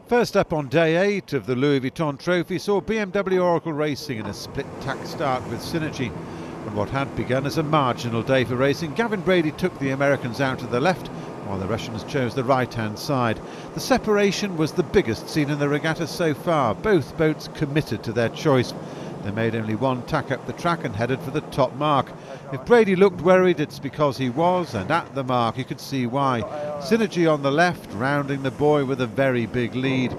First up on day 8 of the Louis Vuitton Trophy saw BMW Oracle racing in a split-tack start with Synergy. On what had begun as a marginal day for racing, Gavin Brady took the Americans out to the left, while the Russians chose the right-hand side. The separation was the biggest seen in the regatta so far, both boats committed to their choice. They made only one tack up the track and headed for the top mark. If Brady looked worried, it's because he was, and at the mark you could see why. Synergy on the left, rounding the buoy with a very big lead.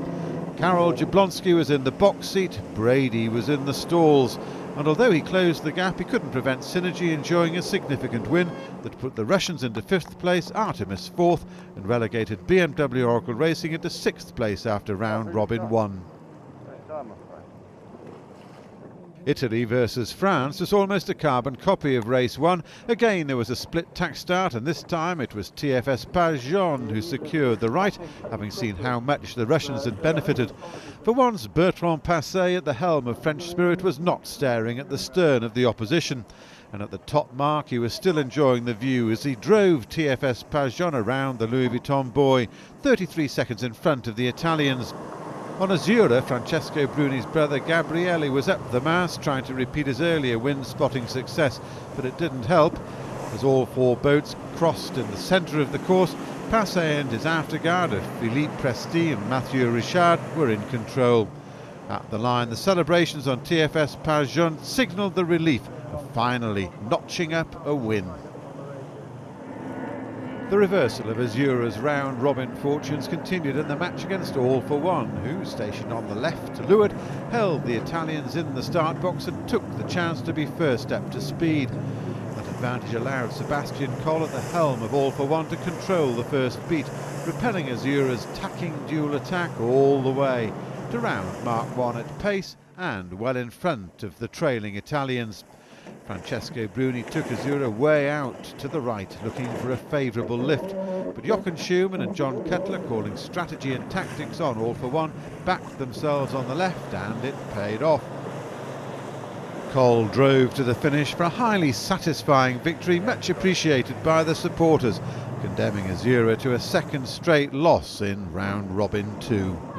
Karol Jablonski was in the box seat, Brady was in the stalls. And although he closed the gap, he couldn't prevent Synergy enjoying a significant win that put the Russians into 5th place, Artemis 4th, and relegated BMW Oracle Racing into 6th place after round robin 1. Italy versus France was almost a carbon copy of race 1. Again there was a split tack start, and this time it was TFS Pajon who secured the right, having seen how much the Russians had benefited. For once, Bertrand Passet at the helm of French Spirit was not staring at the stern of the opposition. And at the top mark he was still enjoying the view as he drove TFS Pajon around the Louis Vuitton buoy, 33 seconds in front of the Italians. On Azzurra, Francesco Bruni's brother Gabriele was up the mast trying to repeat his earlier wind-spotting success, but it didn't help. As all 4 boats crossed in the centre of the course, Passet and his afterguard of Philippe Presti and Mathieu Richard were in control. At the line, the celebrations on TFS Pajon signalled the relief of finally notching up a win. The reversal of Azzurra's round-robin fortunes continued in the match against All for One, who, stationed on the left to leeward, held the Italians in the start box and took the chance to be first up to speed. That advantage allowed Sebastian Coll at the helm of All for One to control the first beat, repelling Azzurra's tacking dual attack all the way to round Mark 1 at pace and well in front of the trailing Italians. Francesco Bruni took Azzurra way out to the right, looking for a favourable lift, but Jochen Schumann and John Cutler, calling strategy and tactics on All for One, backed themselves on the left, and it paid off. Coll drove to the finish for a highly satisfying victory, much appreciated by the supporters, condemning Azzurra to a second straight loss in round robin 2.